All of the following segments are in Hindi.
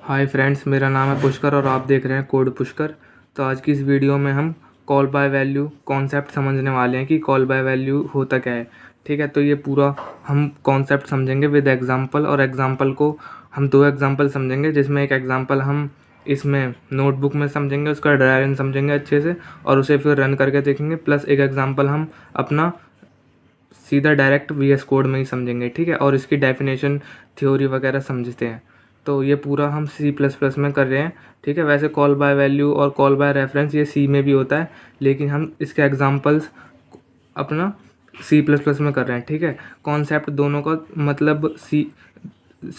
हाय फ्रेंड्स, मेरा नाम है पुष्कर और आप देख रहे हैं कोड पुष्कर। तो आज की इस वीडियो में हम कॉल बाय वैल्यू कॉन्सेप्ट समझने वाले हैं कि कॉल बाय वैल्यू होता क्या है। ठीक है, तो ये पूरा हम कॉन्सेप्ट समझेंगे विद एग्जांपल, और एग्जांपल को हम दो एग्जांपल समझेंगे, जिसमें एक एग्जांपल हम इसमें नोटबुक में समझेंगे, उसका ड्रायरन समझेंगे अच्छे से और उसे फिर रन करके देखेंगे, प्लस एक एग्जाम्पल हम अपना सीधा डायरेक्ट VS कोड में ही समझेंगे। ठीक है, और इसकी डेफिनेशन थ्योरी वगैरह समझते हैं। तो ये पूरा हम C++ में कर रहे हैं। ठीक है, वैसे कॉल बाय वैल्यू और कॉल बाय रेफरेंस ये C में भी होता है, लेकिन हम इसके एग्जांपल्स अपना C++ में कर रहे हैं। ठीक है, कॉन्सेप्ट दोनों का मतलब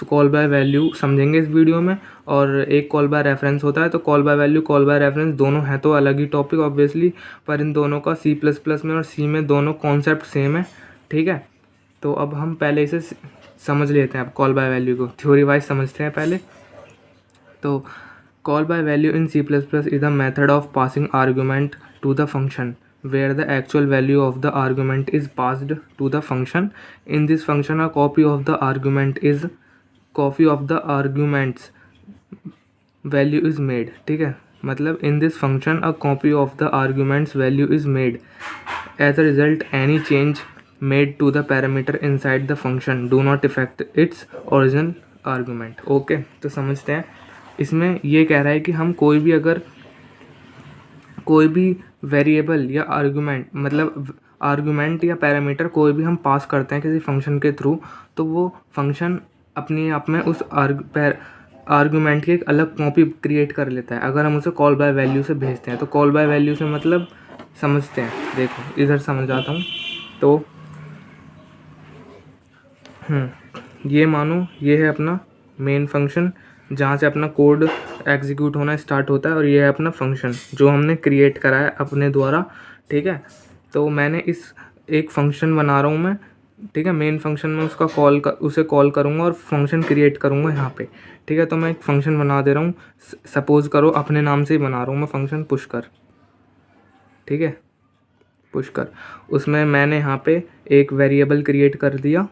कॉल बाय वैल्यू समझेंगे इस वीडियो में, और एक कॉल बाय रेफरेंस होता है। तो call by value call by reference दोनों हैं तो अलग ही टॉपिक ऑब्वियसली, पर इन दोनों का C++ में और C में दोनों कॉन्सेप्ट सेम है। ठीक है, तो अब हम पहले इसे समझ लेते हैं। अब कॉल बाय वैल्यू को थ्योरी वाइज समझते हैं पहले। तो call by value in C++ is a method of passing argument to the function where the actual value of the argument is passed to the function. In this function, a copy of the argument's value is made. ठीक है, मतलब in this function a copy of the argument's value is made. As a result, any change made to the parameter inside the function do not affect its original argument. Okay, तो समझते हैं। इसमें ये कह रहा है कि हम कोई भी वेरिएबल या आर्गुमेंट, मतलब आर्गुमेंट या पैरामीटर कोई भी हम पास करते हैं किसी फंक्शन के थ्रू, तो वो फंक्शन अपने आप में उस आर्गुमेंट की एक अलग कॉपी क्रिएट कर लेता है अगर हम उसे कॉल बाय वैल्यू से भेजते हैं। तो कॉल बाय वैल्यू से मतलब समझते हैं, देखो इधर समझाता हूँ। तो ये मानो ये है अपना मेन फंक्शन जहाँ से अपना कोड एग्जीक्यूट होना स्टार्ट होता है, और ये है अपना फंक्शन जो हमने क्रिएट करा है अपने द्वारा। ठीक है, तो मैंने एक फंक्शन बना रहा हूँ मैं। ठीक है, मेन फंक्शन में उसे कॉल करूँगा और फंक्शन क्रिएट करूँगा यहाँ पे। ठीक है, तो मैं एक फंक्शन बना दे रहा हूँ। सपोज़ करो अपने नाम से ही बना रहा हूँ मैं फंक्शन पुष्कर। ठीक है, पुष्कर, उसमें मैंने यहाँ पे एक वेरिएबल क्रिएट कर दिया,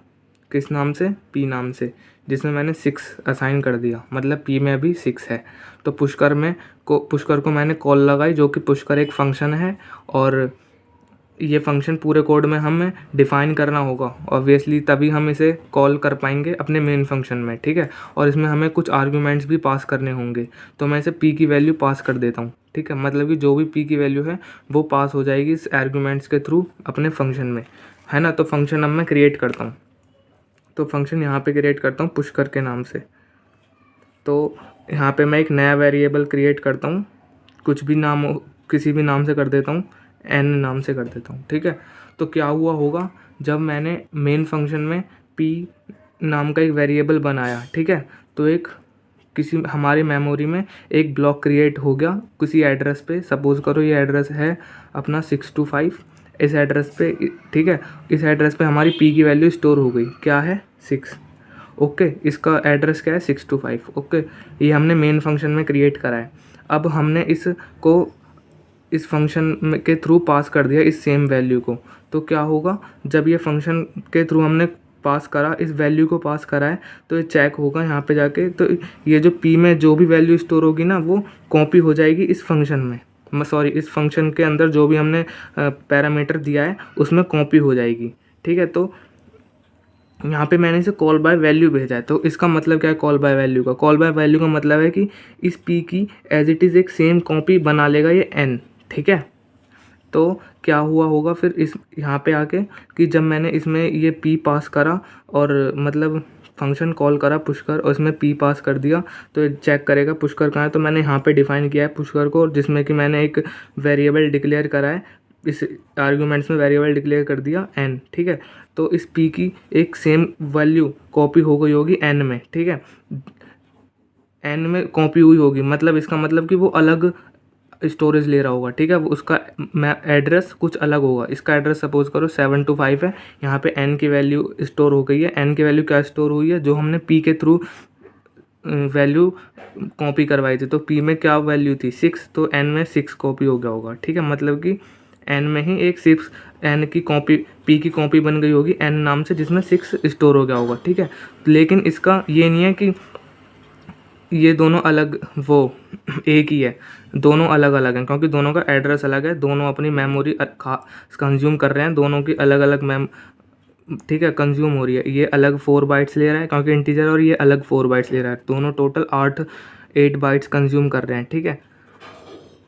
किस नाम से, P नाम से, जिसमें मैंने 6 असाइन कर दिया, मतलब P में अभी 6 है। तो पुष्कर को मैंने कॉल लगाई, जो कि पुष्कर एक फंक्शन है, और ये फंक्शन पूरे कोड में हमें डिफ़ाइन करना होगा ऑब्वियसली, तभी हम इसे कॉल कर पाएंगे अपने मेन फंक्शन में। ठीक है, और इसमें हमें कुछ आर्ग्यूमेंट्स भी पास करने होंगे। तो मैं इसे P की वैल्यू पास कर देता हूँ। ठीक है, मतलब कि जो भी P की वैल्यू है वो पास हो जाएगी इस आर्ग्यूमेंट्स के थ्रू अपने फंक्शन में, है ना। तो फंक्शन अब मैं क्रिएट करता हूँ। तो फंक्शन यहाँ पे क्रिएट करता हूँ पुष्कर के नाम से। तो यहाँ पे मैं एक नया वेरिएबल क्रिएट करता हूँ, कुछ भी नाम हो, किसी भी नाम से कर देता हूँ, n नाम से कर देता हूँ। ठीक है, तो क्या हुआ होगा, जब मैंने मेन फंक्शन में p नाम का एक वेरिएबल बनाया, ठीक है, तो एक किसी हमारी मेमोरी में एक ब्लॉक क्रिएट हो गया किसी एड्रेस पे। सपोज़ करो ये एड्रेस है अपना 625, इस एड्रेस पे। ठीक है, इस एड्रेस पे हमारी p की वैल्यू स्टोर हो गई, क्या है, 6। ओके, इसका एड्रेस क्या है, 625। ओके, ये हमने मेन फंक्शन में क्रिएट करा है। अब हमने इसको इस फंक्शन के थ्रू पास कर दिया इस सेम वैल्यू को। तो क्या होगा, जब ये फंक्शन के थ्रू हमने पास करा, इस वैल्यू को पास करा है, तो ये चेक होगा यहाँ पे जाके। तो ये जो P में जो भी वैल्यू स्टोर होगी ना, वो कॉपी हो जाएगी इस फंक्शन में, इस फंक्शन के अंदर जो भी हमने पैरामीटर दिया है उसमें कॉपी हो जाएगी। ठीक है, तो यहाँ पे मैंने इसे कॉल बाय वैल्यू भेजा है। तो इसका मतलब क्या है कॉल बाय वैल्यू का? कॉल बाय वैल्यू का मतलब है कि इस P की एज इट इज़ एक सेम कॉपी बना लेगा ये N। ठीक है, तो क्या हुआ होगा फिर इस यहाँ पे आके कि जब मैंने इसमें ये P पास करा, और मतलब फंक्शन कॉल करा पुष्कर, और इसमें P पास कर दिया, तो ये चेक करेगा पुष्कर कहाँ है। तो मैंने यहाँ पे डिफ़ाइन किया है पुष्कर को, जिसमें कि मैंने एक वेरिएबल डिक्लेयर करा है, इस आर्ग्यूमेंट्स में वेरिएबल डिक्लेयर कर दिया n। ठीक है, तो इस P की एक सेम वैल्यू कॉपी हो गई होगी n में। ठीक है, n में कॉपी हुई होगी, मतलब इसका मतलब कि वो अलग स्टोरेज ले रहा होगा। ठीक है, वो उसका एड्रेस कुछ अलग होगा। इसका एड्रेस सपोज करो 725 है, यहाँ पे n की वैल्यू स्टोर हो गई है। n की वैल्यू क्या स्टोर हुई है, जो हमने P के थ्रू वैल्यू कॉपी करवाई थी। तो P में क्या वैल्यू थी, 6, तो n में 6 कॉपी हो गया होगा। ठीक है, मतलब कि n में ही एक 6 n की कॉपी, P की कॉपी बन गई होगी n नाम से, जिसमें 6 स्टोर हो गया होगा। ठीक है, लेकिन इसका ये नहीं है कि ये दोनों अलग वो एक ही है, दोनों अलग अलग हैं क्योंकि दोनों का एड्रेस अलग है, दोनों अपनी मेमोरी कंज्यूम कर रहे हैं, दोनों की अलग अलग ठीक है कंज्यूम हो रही है। ये अलग 4 बाइट्स ले रहा है क्योंकि इंटीजर, और ये अलग 4 बाइट्स ले रहा है, दोनों टोटल 8 बाइट्स कंज्यूम कर रहे हैं। ठीक है,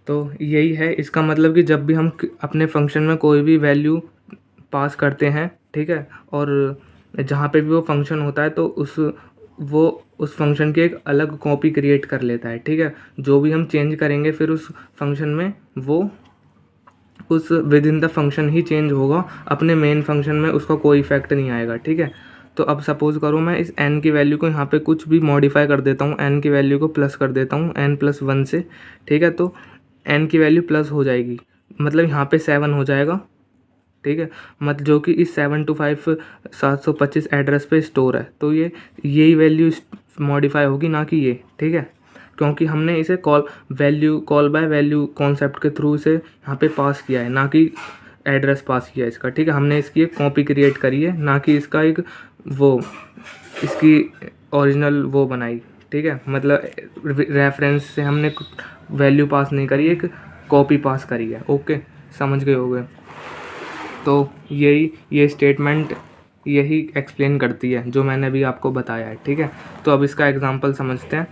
तो यही है इसका मतलब कि जब भी हम अपने फंक्शन में कोई भी वैल्यू पास करते हैं, ठीक है, और जहाँ पे भी वो फंक्शन होता है तो वो उस फंक्शन की एक अलग कॉपी क्रिएट कर लेता है। ठीक है, जो भी हम चेंज करेंगे फिर उस फंक्शन में, वो उस with in the function he change होगा, अपने मेन फंक्शन में उसका कोई इफेक्ट नहीं आएगा। ठीक है, तो अब सपोज़ करो मैं इस n की वैल्यू को यहाँ पे कुछ भी मॉडिफाई कर देता हूँ, n की वैल्यू को प्लस कर देता हूँ n+1 से। ठीक है, तो n की वैल्यू प्लस हो जाएगी, मतलब यहाँ पे 7 हो जाएगा। ठीक है, मतलब जो कि इस 725 एड्रेस पे स्टोर है, तो ये यही वैल्यू मॉडिफाई होगी, ना कि ये। ठीक है, क्योंकि हमने इसे कॉल बाय वैल्यू कॉन्सेप्ट के थ्रू इसे यहाँ पे पास किया है, ना कि एड्रेस पास किया है इसका। ठीक है, हमने इसकी एक कॉपी क्रिएट करी है, ना कि इसका एक वो इसकी ओरिजिनल वो बनाई। ठीक है, मतलब रेफरेंस से हमने वैल्यू पास नहीं करी, एक कॉपी पास करी है। ओके, समझ गए होगे। तो ये स्टेटमेंट यही एक्सप्लेन करती है जो मैंने अभी आपको बताया है। ठीक है, तो अब इसका एग्जांपल समझते हैं।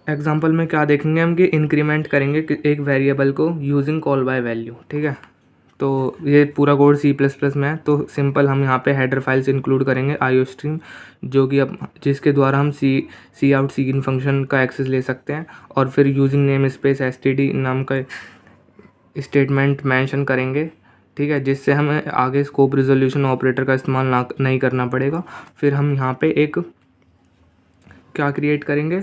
एग्जांपल में क्या देखेंगे हम कि इंक्रीमेंट करेंगे एक वेरिएबल को यूजिंग कॉल बाय वैल्यू। ठीक है, तो ये पूरा कोड C++ में है, तो सिंपल हम यहाँ पे हेडर फाइल्स इंक्लूड करेंगे IOStream, जो कि अब जिसके द्वारा हम सी आउट सी इन फंक्शन का एक्सेस ले सकते हैं, और फिर यूजिंग नेम स्पेस std नाम का स्टेटमेंट मेंशन करेंगे। ठीक है, जिससे हमें आगे स्कोप रिजोल्यूशन ऑपरेटर का इस्तेमाल नहीं करना पड़ेगा। फिर हम यहाँ पे एक क्या क्रिएट करेंगे,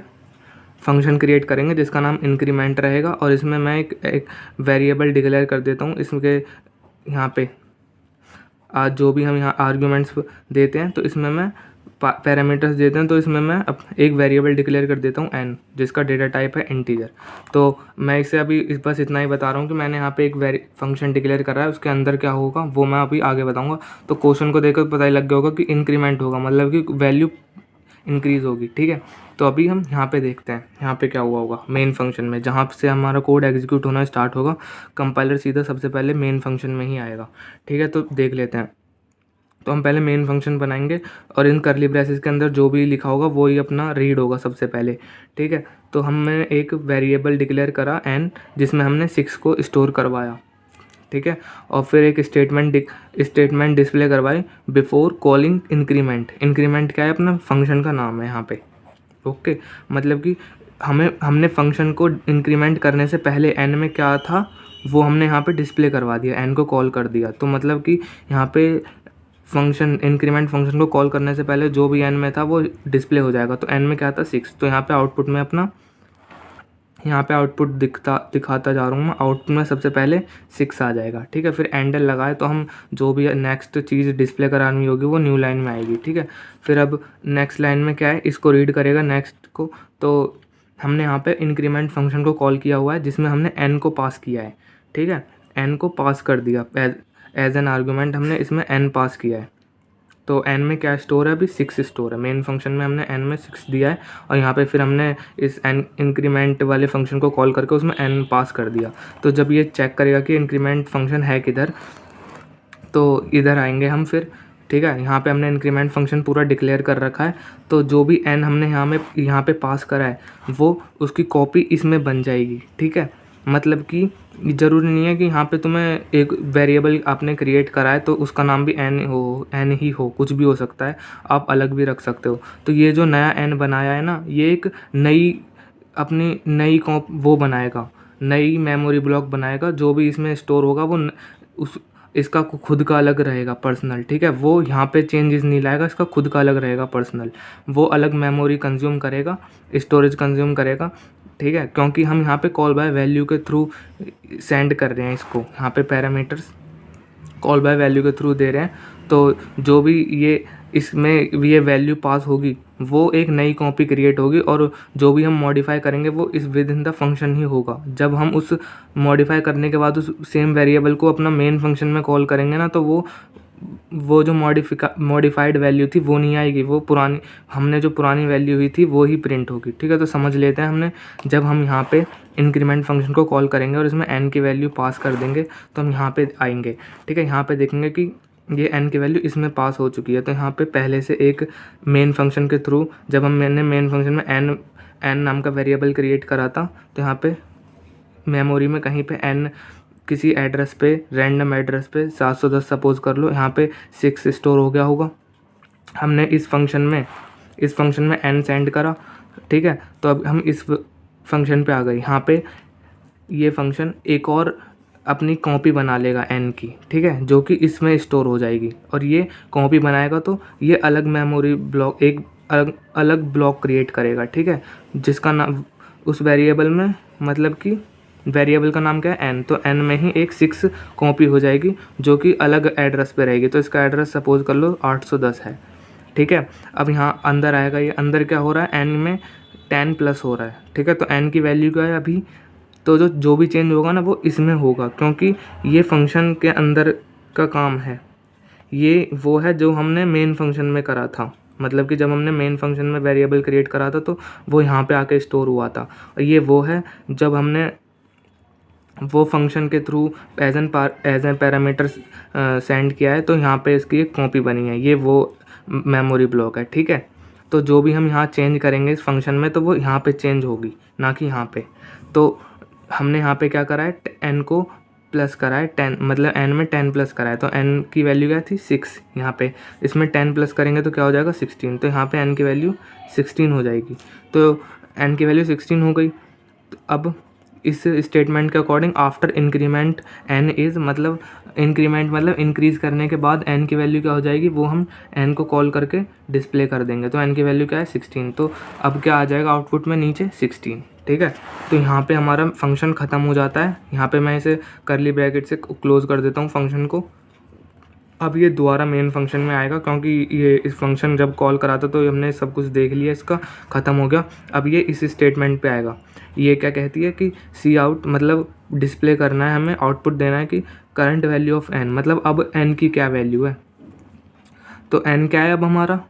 फंक्शन क्रिएट करेंगे जिसका नाम इंक्रीमेंट रहेगा, और इसमें मैं एक वेरिएबल डिक्लेयर कर देता हूँ। इसके यहाँ पे आज जो भी हम यहाँ आर्ग्यूमेंट्स देते हैं, तो इसमें मैं पैरामीटर्स देते हैं, तो इसमें मैं एक वेरिएबल डिक्लेयर कर देता हूँ n, जिसका डेटा टाइप है इंटीजर। तो मैं इसे अभी बस इतना ही बता रहा हूँ कि मैंने यहाँ पे एक फंक्शन डिक्लेयर कर रहा है, उसके अंदर क्या होगा वो मैं अभी आगे बताऊँगा। तो क्वेश्चन को देखकर पता ही लग गया होगा कि इंक्रीमेंट होगा, मतलब कि वैल्यू इंक्रीज़ होगी। ठीक है, तो अभी हम यहाँ पे देखते हैं यहाँ पे क्या हुआ होगा मेन फंक्शन में, जहाँ से हमारा कोड एग्जीक्यूट होना स्टार्ट होगा। कंपाइलर सीधा सबसे पहले मेन फंक्शन में ही आएगा। ठीक है, तो देख लेते हैं। तो हम पहले मेन फंक्शन बनाएंगे, और इन करली ब्रेसेस के अंदर जो भी लिखा होगा वो ही अपना रीड होगा सबसे पहले। ठीक है, तो हमने एक वेरिएबल डिक्लेयर करा n, जिसमें हमने 6 को स्टोर करवाया। ठीक है, और फिर एक स्टेटमेंट डिस्प्ले करवाई बिफोर कॉलिंग इंक्रीमेंट। इंक्रीमेंट क्या है, अपना फंक्शन का नाम है यहाँ पे। ओके, मतलब कि हमने फंक्शन को इंक्रीमेंट करने से पहले n में क्या था वो हमने यहाँ पे डिस्प्ले करवा दिया, n को कॉल कर दिया। तो मतलब कि यहाँ पे फंक्शन इंक्रीमेंट फंक्शन को कॉल करने से पहले जो भी n में था वो डिस्प्ले हो जाएगा। तो n में क्या था 6, तो यहाँ पे आउटपुट में अपना यहाँ पे आउटपुट दिखाता जा रहा हूँ मैं। आउटपुट में सबसे पहले 6 आ जाएगा। ठीक है, फिर एंडल लगाए तो हम जो भी नेक्स्ट चीज़ डिस्प्ले करानी होगी वो न्यू लाइन में आएगी। ठीक है, फिर अब नेक्स्ट लाइन में क्या है, इसको रीड करेगा नेक्स्ट को। तो हमने यहाँ पे इंक्रीमेंट फंक्शन को कॉल किया हुआ है, जिसमें हमने n को पास किया है। ठीक है, n को पास कर दिया एज एन आर्गूमेंट, हमने इसमें n पास किया है। तो n में क्या स्टोर है, अभी 6 स्टोर है। मेन फंक्शन में हमने n में 6 दिया है, और यहाँ पे फिर हमने इस n इंक्रीमेंट वाले फंक्शन को कॉल करके उसमें n पास कर दिया। तो जब ये चेक करेगा कि इंक्रीमेंट फंक्शन है किधर, तो इधर आएंगे हम फिर। ठीक है, यहाँ पे हमने इंक्रीमेंट फंक्शन पूरा डिक्लेयर कर रखा है, तो जो भी n हमने यहाँ पे पास करा है वो उसकी कॉपी इसमें बन जाएगी। ठीक है, मतलब कि ज़रूरी नहीं है कि यहाँ पे तुम्हें एक वेरिएबल आपने क्रिएट करा है तो उसका नाम भी n ही हो, कुछ भी हो सकता है, आप अलग भी रख सकते हो। तो ये जो नया n बनाया है ना, ये एक अपनी नई वो बनाएगा, नई मेमोरी ब्लॉक बनाएगा। जो भी इसमें स्टोर होगा वो इसका खुद का अलग रहेगा पर्सनल। ठीक है, वो यहाँ पे चेंजेस नहीं लाएगा, इसका खुद का अलग रहेगा पर्सनल। वो अलग मेमोरी कंज्यूम करेगा, स्टोरेज कंज्यूम करेगा। ठीक है, क्योंकि हम यहाँ पे कॉल बाय वैल्यू के थ्रू सेंड कर रहे हैं इसको, यहाँ पे पैरामीटर्स कॉल बाय वैल्यू के थ्रू दे रहे हैं। तो जो भी इसमें ये वैल्यू पास होगी वो एक नई कॉपी क्रिएट होगी, और जो भी हम मॉडिफाई करेंगे वो इस विद इन द फंक्शन ही होगा। जब हम उस मॉडिफाई करने के बाद उस सेम वेरिएबल को अपना मेन फंक्शन में कॉल करेंगे ना, तो वो वो जो मॉडिफाइड वैल्यू थी वो नहीं आएगी, वो पुरानी हमने जो पुरानी वैल्यू हुई थी वो ही प्रिंट होगी। ठीक है, तो समझ लेते हैं हमने जब हम यहाँ पे इंक्रीमेंट फंक्शन को कॉल करेंगे और इसमें n की वैल्यू पास कर देंगे तो हम यहाँ पे आएंगे। ठीक है, यहाँ पे देखेंगे कि ये n की वैल्यू इसमें पास हो चुकी है, तो यहाँ पे पहले से एक मेन फंक्शन के थ्रू जब मैंने मेन फंक्शन में n नाम का वेरिएबल क्रिएट करा था, तो यहाँ पे मेमोरी में कहीं पे n किसी एड्रेस पे, रैंडम एड्रेस पे 710 सपोज़ कर लो, यहाँ पे 6 स्टोर हो गया होगा। हमने इस फंक्शन में n सेंड करा। ठीक है, तो अब हम इस फंक्शन पे आ गए। यहाँ पे ये फंक्शन एक और अपनी कॉपी बना लेगा n की। ठीक है, जो कि इसमें स्टोर हो जाएगी, और ये कॉपी बनाएगा तो ये अलग मेमोरी ब्लॉक, एक अलग ब्लॉक क्रिएट करेगा। ठीक है, जिसका नाम उस वेरिएबल में, मतलब कि वेरिएबल का नाम क्या है n, तो n में ही एक 6 कॉपी हो जाएगी जो कि अलग एड्रेस पे रहेगी। तो इसका एड्रेस सपोज कर लो 810 है। ठीक है, अब यहाँ अंदर आएगा, ये अंदर क्या हो रहा है, n में 10 प्लस हो रहा है। ठीक है, तो n की वैल्यू क्या है अभी, तो जो भी चेंज होगा ना वो इसमें होगा, क्योंकि ये फंक्शन के अंदर का काम है। ये वो है जो हमने मेन फंक्शन में करा था, मतलब कि जब हमने मेन फंक्शन में वेरिएबल क्रिएट करा था तो वो यहाँ पे आके स्टोर हुआ था। और ये वो है जब हमने वो फंक्शन के through as an parameter send किया है, तो यहाँ पे इसकी एक कॉपी बनी है, ये वो मेमोरी ब्लॉक है। ठीक है, तो जो भी हम यहाँ चेंज करेंगे इस फंक्शन में तो वो यहाँ पे चेंज होगी, ना कि यहाँ पे। तो हमने यहाँ पे क्या करा है, n को प्लस करा है 10, मतलब n में 10 प्लस करा है, तो n की वैल्यू क्या थी 6। यहाँ पे इसमें 10 प्लस करेंगे तो क्या हो जाएगा 16, तो यहाँ पे n की वैल्यू 16 हो जाएगी। तो n की वैल्यू 16 हो गई। तो अब इस स्टेटमेंट के according after increment n is, मतलब इंक्रीमेंट मतलब इंक्रीज़ करने के बाद n की वैल्यू क्या हो जाएगी, वो हम n को कॉल करके डिस्प्ले कर देंगे। तो n की वैल्यू क्या है 16, तो अब क्या आ जाएगा आउटपुट में नीचे 16। ठीक है, तो यहाँ पे हमारा फंक्शन ख़त्म हो जाता है। यहाँ पे मैं इसे करली ब्रैकेट से क्लोज़ कर देता हूँ फंक्शन को। अब ये दोबारा मेन फंक्शन में आएगा, क्योंकि ये इस फंक्शन जब कॉल करा था तो हमने सब कुछ देख लिया, इसका ख़त्म हो गया। अब ये इस स्टेटमेंट पे आएगा। ये क्या कहती है कि सी आउट, मतलब डिस्प्ले करना है हमें, आउटपुट देना है कि करंट वैल्यू ऑफ n, मतलब अब n की क्या वैल्यू है। तो n क्या है अब हमारा,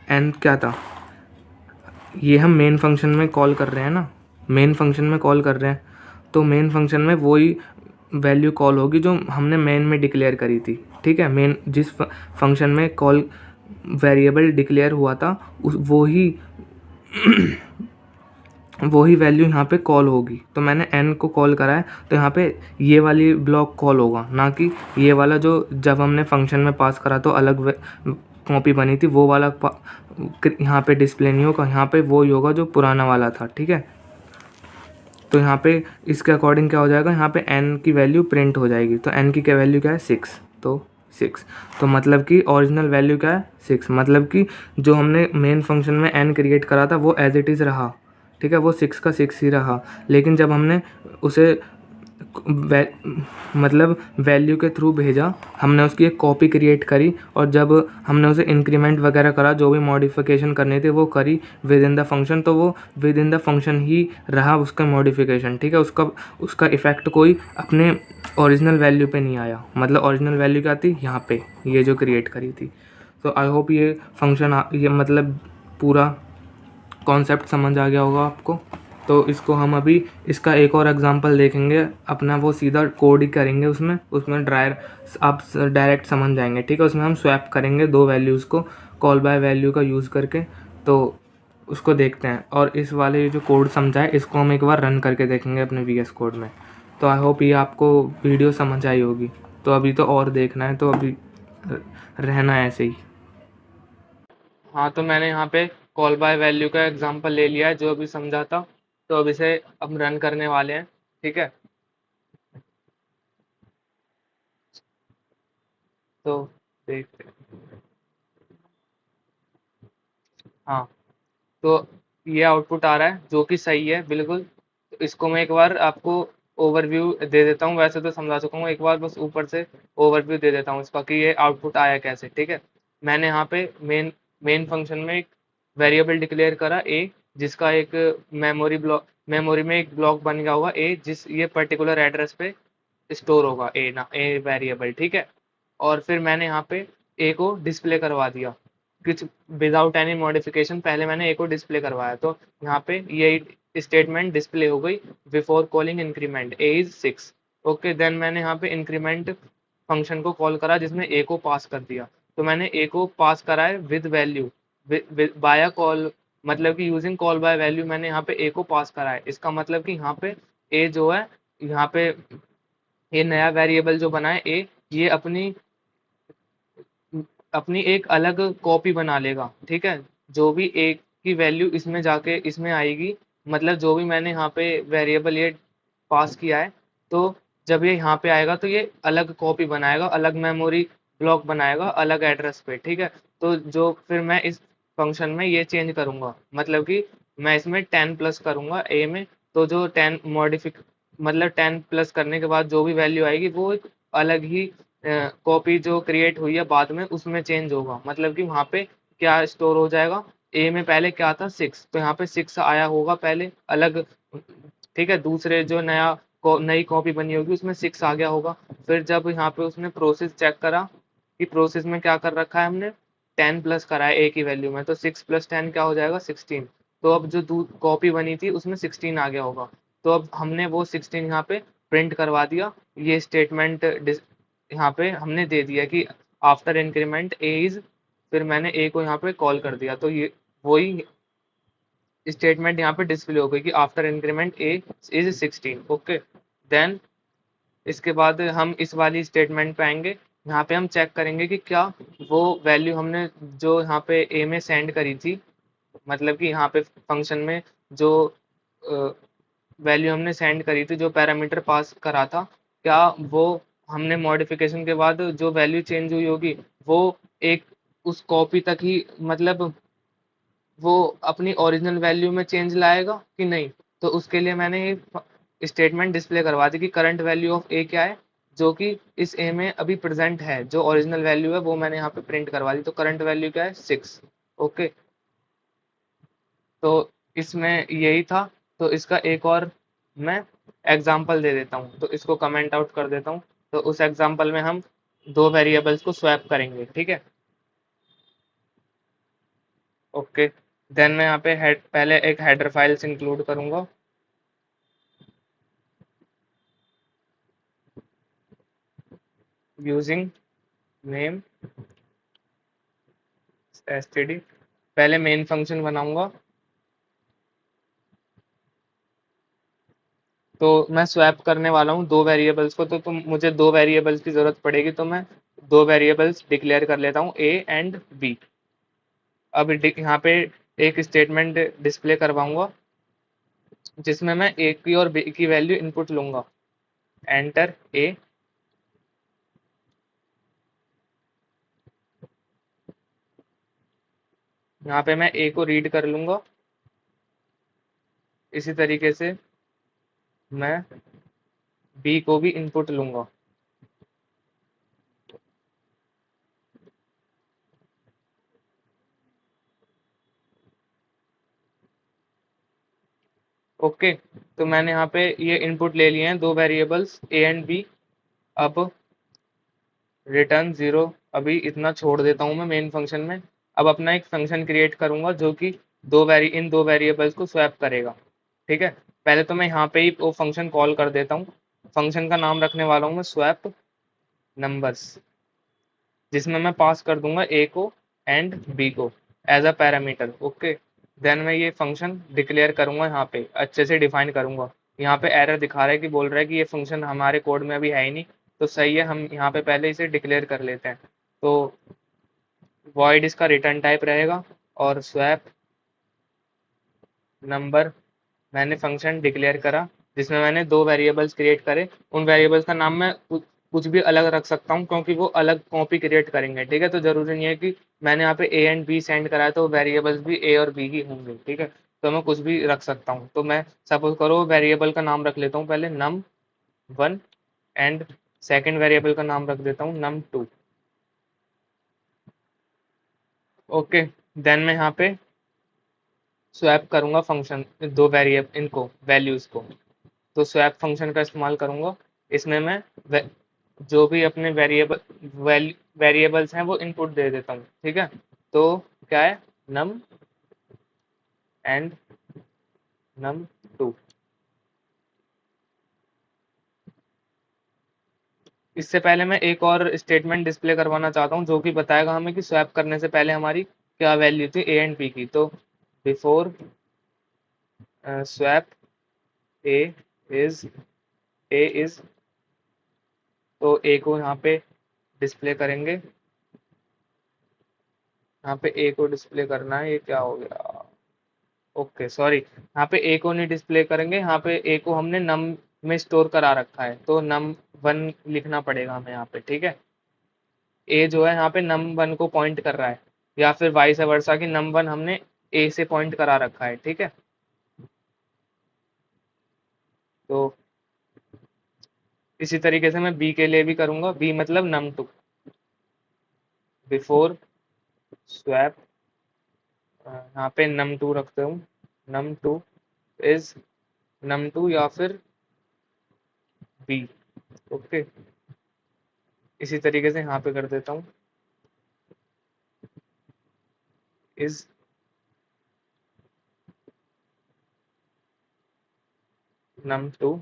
n क्या था, ये हम मेन फंक्शन में कॉल कर रहे हैं ना, मेन फंक्शन में कॉल कर रहे हैं, तो मेन फंक्शन में वही वैल्यू कॉल होगी जो हमने मेन में डिक्लेयर करी थी। ठीक है, मेन जिस फंक्शन में कॉल वेरिएबल डिक्लेयर हुआ था उस वही वैल्यू यहाँ पे कॉल होगी। तो मैंने n को कॉल करा है, तो यहाँ पे ये वाली ब्लॉक कॉल होगा, ना कि ये वाला जो जब हमने फंक्शन में पास करा तो अलग कॉपी बनी थी वो वाला यहाँ पे डिस्प्ले नहीं होगा, यहाँ पे वो ही होगा जो पुराना वाला था। ठीक है, तो यहाँ पे इसके अकॉर्डिंग क्या हो जाएगा, यहाँ पे n की वैल्यू प्रिंट हो जाएगी। तो n की क्या वैल्यू क्या है 6, तो 6, तो मतलब कि ओरिजिनल वैल्यू क्या है 6, मतलब कि जो हमने मेन फंक्शन में n क्रिएट करा था वो एज इट इज़ रहा। ठीक है, वो 6 का 6 ही रहा, लेकिन जब हमने उसे मतलब वैल्यू के थ्रू भेजा, हमने उसकी एक कॉपी क्रिएट करी, और जब हमने उसे इंक्रीमेंट वगैरह करा, जो भी मॉडिफिकेशन करनी थी वो करी विद इन द फंक्शन, तो वो विद इन द फंक्शन ही रहा उसका मॉडिफिकेशन। ठीक है, उसका इफ़ेक्ट कोई अपने ओरिजिनल वैल्यू पे नहीं आया, मतलब ओरिजिनल वैल्यू क्या थी यहाँ पे, ये जो क्रिएट करी थी। तो आई होप ये फंक्शन ये मतलब पूरा कॉन्सेप्ट समझ आ गया होगा आपको। तो इसको हम अभी इसका एक और एग्जांपल देखेंगे, अपना वो सीधा कोड ही करेंगे उसमें आप डायरेक्ट समझ जाएंगे। ठीक है, उसमें हम स्वैप करेंगे दो वैल्यूज़ को कॉल बाय वैल्यू का यूज़ करके, तो उसको देखते हैं। और इस वाले जो कोड समझा है इसको हम एक बार रन करके देखेंगे अपने VS कोड में। तो आई होप ये आपको वीडियो समझ आई होगी। तो अभी तो और देखना है, तो अभी रहना है ऐसे ही। हाँ, तो मैंने यहाँ पे कॉल बाय वैल्यू का एग्जांपल ले लिया है जो अभी समझा था, तो अब इसे हम रन करने वाले हैं। ठीक है, तो देखते हैं। हाँ, तो ये आउटपुट आ रहा है जो कि सही है बिल्कुल। तो इसको मैं एक बार आपको ओवरव्यू दे देता हूँ, वैसे तो समझा चुका हूँ, एक बार बस ऊपर से ओवरव्यू दे देता हूँ इसका कि ये आउटपुट आया कैसे। ठीक है, मैंने यहाँ पे मेन फंक्शन में एक वेरिएबल डिक्लेयर करा ए, जिसका एक मेमोरी में एक ब्लॉक बन गया होगा ए, जिस ये पर्टिकुलर एड्रेस पे स्टोर होगा ए वेरिएबल। ठीक है, और फिर मैंने यहाँ पे ए को डिस्प्ले करवा दिया, कुछ विदाउट एनी मॉडिफिकेशन, पहले मैंने ए को डिस्प्ले करवाया, तो यहाँ पे ये स्टेटमेंट डिस्प्ले हो गई before calling increment a is 6। Okay, then मैंने यहाँ पे इंक्रीमेंट फंक्शन को कॉल करा जिसमें ए को पास कर दिया, तो मैंने ए को पास करा है विद वैल्यू बाय कॉल, मतलब कि यूजिंग कॉल बाय वैल्यू मैंने यहाँ पे ए को पास करा है। इसका मतलब कि यहाँ पे ए जो है, यहाँ पे ये नया वेरिएबल जो बना है ए, ये अपनी अपनी एक अलग कॉपी बना लेगा, ठीक है। जो भी ए की वैल्यू इसमें जाके इसमें आएगी, मतलब जो भी मैंने यहाँ पे वेरिएबल ये पास किया है, तो जब ये यहाँ पे आएगा तो ये अलग कॉपी बनाएगा, अलग मेमोरी ब्लॉक बनाएगा अलग एड्रेस पे, ठीक है। तो जो फिर मैं इस फंक्शन में ये चेंज करूंगा, मतलब कि मैं इसमें 10 प्लस करूंगा ए में, तो जो 10 मॉडिफिक मतलब 10 प्लस करने के बाद जो भी वैल्यू आएगी वो एक अलग ही कॉपी जो क्रिएट हुई है बाद में उसमें चेंज होगा, मतलब कि वहाँ पे क्या स्टोर हो जाएगा, ए में पहले क्या था 6, तो यहाँ पे 6 आया होगा पहले अलग, ठीक है। दूसरे जो नई कॉपी बनी होगी उसमें 6 आ गया होगा। फिर जब यहाँ पे उसने प्रोसेस चेक करा कि प्रोसेस में क्या कर रखा है हमने, 10 प्लस करा है ए की वैल्यू में, तो 6 प्लस 10 क्या हो जाएगा 16। तो अब जो कॉपी बनी थी उसमें 16 आ गया होगा, तो अब हमने वो 16 यहाँ पे प्रिंट करवा दिया। ये स्टेटमेंट यहाँ पे हमने दे दिया कि आफ्टर इंक्रीमेंट ए इज, फिर मैंने ए को यहाँ पे कॉल कर दिया, तो ये वही स्टेटमेंट यहाँ पे डिस्प्ले हो गई कि after increment a is 16। Okay, then इसके बाद हम इस वाली स्टेटमेंट पे आएंगे, यहाँ पे हम चेक करेंगे कि क्या वो वैल्यू हमने जो यहाँ पे ए में सेंड करी थी, मतलब कि यहाँ पे फंक्शन में जो वैल्यू हमने सेंड करी थी, जो पैरामीटर पास करा था, क्या वो हमने मॉडिफिकेशन के बाद जो वैल्यू चेंज हुई होगी वो एक उस कॉपी तक ही, मतलब वो अपनी ओरिजिनल वैल्यू में चेंज लाएगा कि नहीं। तो उसके लिए मैंने ये स्टेटमेंट डिस्प्ले करवा दी कि करंट वैल्यू ऑफ ए क्या है, जो कि इस ए में अभी प्रेजेंट है, जो ओरिजिनल वैल्यू है वो मैंने यहाँ पे प्रिंट करवा दी, तो करंट वैल्यू क्या है 6। ओके, तो इसमें यही था। तो इसका एक और मैं एग्जाम्पल दे देता हूँ, तो इसको कमेंट आउट कर देता हूँ। तो उस एग्जाम्पल में हम दो वेरिएबल्स को स्वैप करेंगे, ठीक है। ओके, देन मैं यहाँ पे पहले एक हेडर फाइल्स इंक्लूड करूंगा, यूजिंग नेम std, पहले मेन फंक्शन बनाऊंगा। तो मैं स्वैप करने वाला हूँ दो वेरिएबल्स को, तो मुझे दो वेरिएबल्स की जरूरत पड़ेगी, तो मैं दो वेरिएबल्स डिक्लेयर कर लेता हूँ ए एंड बी। अब यहाँ पे एक स्टेटमेंट डिस्प्ले करवाऊंगा जिसमें मैं ए की और बी की वैल्यू इनपुट लूंगा, एंटर ए। यहाँ पे मैं ए को रीड कर लूंगा, इसी तरीके से मैं बी को भी इनपुट लूंगा। ओके, तो मैंने यहाँ पे ये इनपुट ले लिए हैं दो वेरिएबल्स ए एंड बी। अब रिटर्न 0, अभी इतना छोड़ देता हूँ मैं मेन फंक्शन में। अब अपना एक फंक्शन क्रिएट करूंगा जो कि इन दो वेरिएबल्स को स्वैप करेगा, ठीक है। पहले तो मैं यहाँ पे ही वो फंक्शन कॉल कर देता हूँ। फंक्शन का नाम रखने वाला हूँ मैं स्वैप नंबर्स, जिसमें मैं पास कर दूंगा ए को एंड बी को as a parameter. Okay, then मैं ये फंक्शन डिक्लेयर करूंगा, यहाँ पे अच्छे से डिफाइन करूंगा। यहाँ पे एरर दिखा रहा है कि बोल रहा है कि ये फंक्शन हमारे कोड में अभी है ही नहीं, तो सही है, हम यहाँ पे पहले इसे डिक्लेयर कर लेते हैं। तो वॉइड इसका रिटर्न टाइप रहेगा, और स्वैप नंबर मैंने फंक्शन डिक्लेयर करा जिसमें मैंने दो वेरिएबल्स क्रिएट करे। उन वेरिएबल्स का नाम मैं कुछ भी अलग रख सकता हूँ, क्योंकि वो अलग कॉपी क्रिएट करेंगे, ठीक है। तो जरूरी नहीं है कि मैंने यहाँ पे ए एंड बी सेंड करा है तो वेरिएबल्स भी ए और बी ही होंगे, ठीक है। तो मैं कुछ भी रख सकता हूँ, तो मैं सपोज करो वेरिएबल का नाम रख लेता हूँ पहले num1, एंड सेकेंड वेरिएबल का नाम रख देता हूँ num2। ओके, देन मैं यहाँ पे स्वैप करूंगा फंक्शन दो वेरिएबल इनको वैल्यूज को, तो स्वैप फंक्शन का इस्तेमाल करूंगा। इसमें मैं जो भी अपने वेरिएबल्स हैं वो इनपुट दे देता हूँ, ठीक है। तो क्या है, नम एंड नम टू। इससे पहले मैं एक और स्टेटमेंट डिस्प्ले करवाना चाहता हूँ जो कि बताएगा हमें कि स्वैप करने से पहले हमारी क्या वैल्यू थी ए एंड बी की। तो before swap A is a is, तो ए को यहाँ पे डिस्प्ले करेंगे, यहाँ पे ए को डिस्प्ले करना है, ये क्या हो गया, ओके सॉरी, यहाँ पे ए को नहीं डिस्प्ले करेंगे, यहाँ पे ए को हमने नम में स्टोर करा रखा है, तो नम वन लिखना पड़ेगा हमें यहाँ पे, ठीक है। ए जो है यहाँ पे नम वन को पॉइंट कर रहा है, या फिर वाइस वर्सा की नम वन हमने ए से पॉइंट करा रखा है, ठीक है। तो इसी तरीके से मैं बी के लिए भी करूंगा, बी मतलब नम टू, बिफोर स्वैप, यहाँ पे नम टू रखते हूँ, num two is num two या फिर बी, ओके। इसी तरीके से यहाँ पे कर देता हूँ, इज नम टू।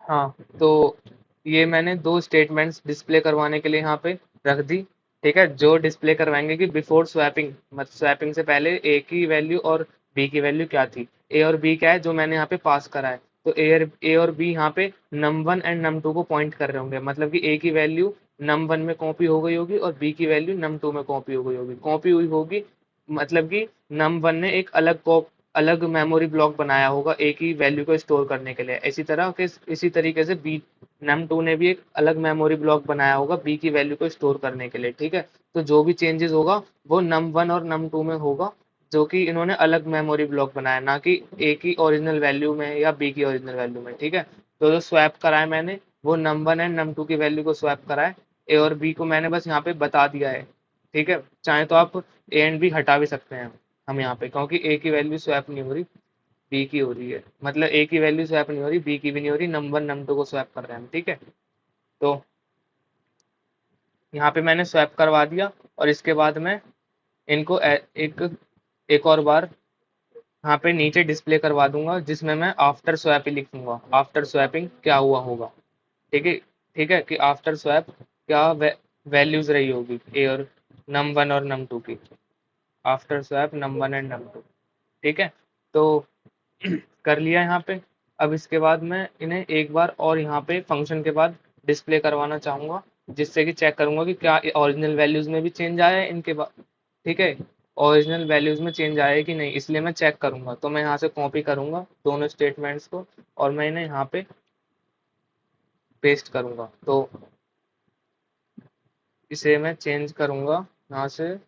हाँ, तो ये मैंने दो स्टेटमेंट्स डिस्प्ले करवाने के लिए यहाँ पे रख दी, ठीक है, जो डिस्प्ले करवाएंगे कि बिफोर स्वैपिंग, मतलब स्वैपिंग से पहले ए की वैल्यू और बी की वैल्यू क्या थी। ए और बी क्या है जो मैंने यहाँ पे पास करा है, तो ए और बी यहाँ पे num one and num two को पॉइंट कर रहे होंगे, मतलब कि ए की वैल्यू नम वन में कॉपी हो गई होगी और बी की वैल्यू नम टू में कॉपी हो गई होगी, कॉपी हुई होगी, मतलब कि नम वन ने एक अलग मेमोरी ब्लॉक बनाया होगा ए की वैल्यू को स्टोर करने के लिए। इसी तरीके से बी नम टू ने भी एक अलग मेमोरी ब्लॉक बनाया होगा बी की वैल्यू को स्टोर करने के लिए, ठीक है। तो जो भी चेंजेस होगा वो नम वन और नम टू में होगा, जो कि इन्होंने अलग मेमोरी ब्लॉक बनाया, ना कि ए की ओरिजिनल वैल्यू में या बी की ओरिजिनल वैल्यू में, ठीक है। तो जो स्वैप करा है मैंने वो num one and num two की वैल्यू को स्वैप करा है, ए और बी को मैंने बस यहाँ पे बता दिया है, ठीक है। चाहे तो आप ए एंड बी हटा भी सकते हैं हम यहाँ पे, क्योंकि ए की वैल्यू स्वैप नहीं हो रही, बी की हो रही है, मतलब ए की वैल्यू स्वैप नहीं हो रही, बी की भी नहीं हो रही, नम वन नम टू को स्वैप कर रहे हैं हम, ठीक है। तो यहाँ पे मैंने स्वैप करवा दिया और इसके बाद मैं इनको एक एक और बार यहाँ पे नीचे डिस्प्ले करवा दूंगा, जिसमें मैं आफ्टर स्वैप ही लिख दूंगा, आफ्टर स्वैपिंग क्या हुआ होगा, ठीक है। ठीक है, कि आफ्टर स्वैप क्या वैल्यूज रही होगी ए और नम वन और नम टू की, after swap num one and num two, ठीक है। तो कर लिया यहाँ पे। अब इसके बाद मैं इन्हें एक बार और यहाँ पे फंक्शन के बाद डिस्प्ले करवाना चाहूँगा, जिससे कि चेक करूँगा कि क्या ओरिजिनल वैल्यूज़ में भी चेंज आया है इनके बाद, ठीक है। ओरिजिनल वैल्यूज़ में चेंज आया है कि नहीं, इसलिए मैं चेक करूँगा। तो मैं यहाँ से कॉपी करूँगा दोनों स्टेटमेंट्स को और मैं इन्हें यहाँ पे पेस्ट करूँगा। तो इसे मैं चेंज करूँगा यहाँ से,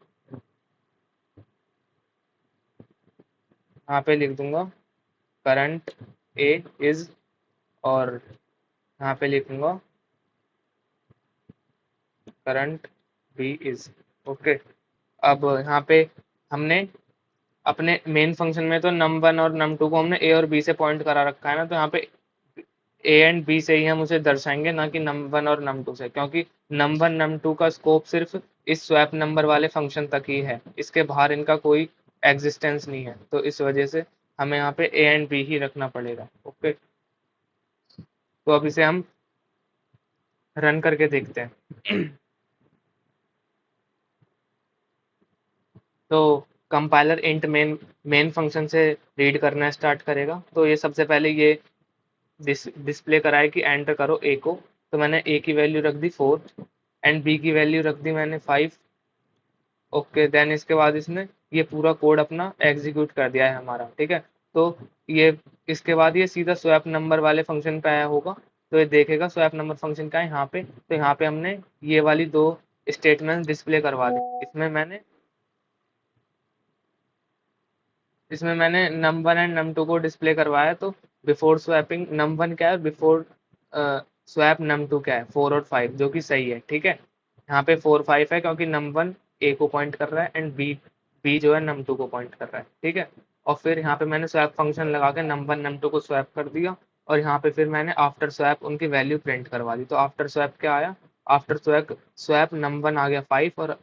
यहाँ पे लिख दूंगा करंट ए इज, और यहाँ पे लिखूंगा करंट बी इज, ओके। अब यहाँ पे हमने अपने मेन फंक्शन में तो नम वन और नम टू को हमने ए और बी से पॉइंट करा रखा है ना, तो यहाँ पे ए एंड बी से ही हम उसे दर्शाएंगे, ना कि नम वन और नम टू से, क्योंकि नम वन नम टू का स्कोप सिर्फ इस स्वैप नंबर वाले फंक्शन तक ही है, इसके बाहर इनका कोई एग्जिस्टेंस नहीं है, तो इस वजह से हमें यहाँ पे ए एंड बी ही रखना पड़ेगा, ओके। तो अब इसे हम रन करके देखते हैं। तो कंपाइलर इंट मेन फंक्शन से रीड करना स्टार्ट करेगा, तो ये सबसे पहले ये डिस्प्ले कराए कि एंटर करो ए को, तो मैंने ए की वैल्यू रख दी 4 एंड बी की वैल्यू रख दी मैंने 5, ओके। देन इसके बाद इसने ये पूरा कोड अपना एग्जीक्यूट कर दिया है हमारा, ठीक है। तो ये इसके बाद ये सीधा स्वैप नंबर वाले फंक्शन पे आया होगा, तो ये देखेगा स्वैप नंबर फंक्शन का है यहाँ पे, तो यहाँ पे हमने ये वाली दो स्टेटमेंट डिस्प्ले करवा दी। इसमें मैंने num one and num two को डिस्प्ले करवाया, तो बिफोर स्वैपिंग नम वन क्या है, बिफोर स्वैप नम टू क्या है, 4 और 5, जो कि सही है, ठीक है। यहाँ पे 4 5 है क्योंकि नम वन ए को पॉइंट कर रहा है एंड बी बी जो है नम टू को पॉइंट कर रहा है, ठीक है। और फिर यहाँ पे मैंने स्वैप फंक्शन लगा के नम वन नम टू को स्वैप कर दिया, और यहाँ पे फिर मैंने आफ्टर स्वैप उनकी वैल्यू प्रिंट करवा दी। तो आफ्टर स्वैप क्या आया, आफ्टर स्वैप स्वैप num1 आ गया 5 और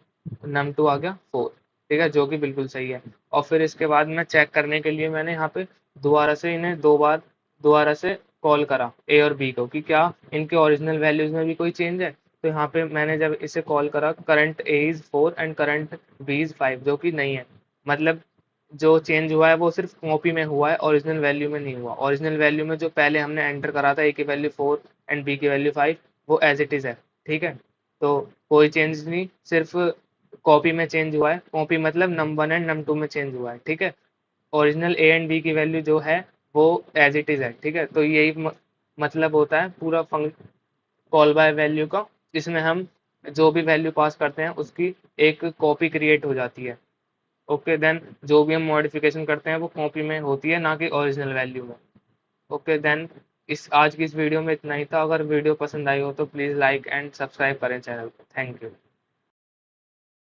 num2 आ गया 4, ठीक है, जो कि बिल्कुल सही है। और फिर इसके बाद मैं चेक करने के लिए मैंने यहाँ पे दोबारा से इन्हें 2 बार दोबारा से कॉल करा ए और बी को कि क्या इनके ओरिजिनल वैल्यूज में भी कोई चेंज है। तो यहाँ पे मैंने जब इसे कॉल करा, current a is 4 and current b is 5, जो कि नहीं है। मतलब जो चेंज हुआ है वो सिर्फ कॉपी में हुआ है, ओरिजिनल वैल्यू में नहीं हुआ। ओरिजिनल वैल्यू में जो पहले हमने एंटर करा था, ए की वैल्यू 4 एंड बी की वैल्यू 5, वो एज इट इज है, ठीक है। तो कोई चेंज नहीं, सिर्फ कॉपी में चेंज हुआ है। कॉपी मतलब num1 एंड num2 में चेंज हुआ है, ठीक है। ओरिजिनल ए एंड बी की वैल्यू जो है वो एज इट इज है, ठीक है। तो यही मतलब होता है पूरा कॉल बाय वैल्यू का, जिसमें हम जो भी वैल्यू पास करते हैं उसकी एक कॉपी क्रिएट हो जाती है। ओके देन जो भी हम मॉडिफिकेशन करते हैं वो कॉपी में होती है, ना कि ओरिजिनल वैल्यू में। ओके देन इस आज की इस वीडियो में इतना ही था। अगर वीडियो पसंद आई हो तो प्लीज़ लाइक एंड सब्सक्राइब करें चैनल को। Thank you.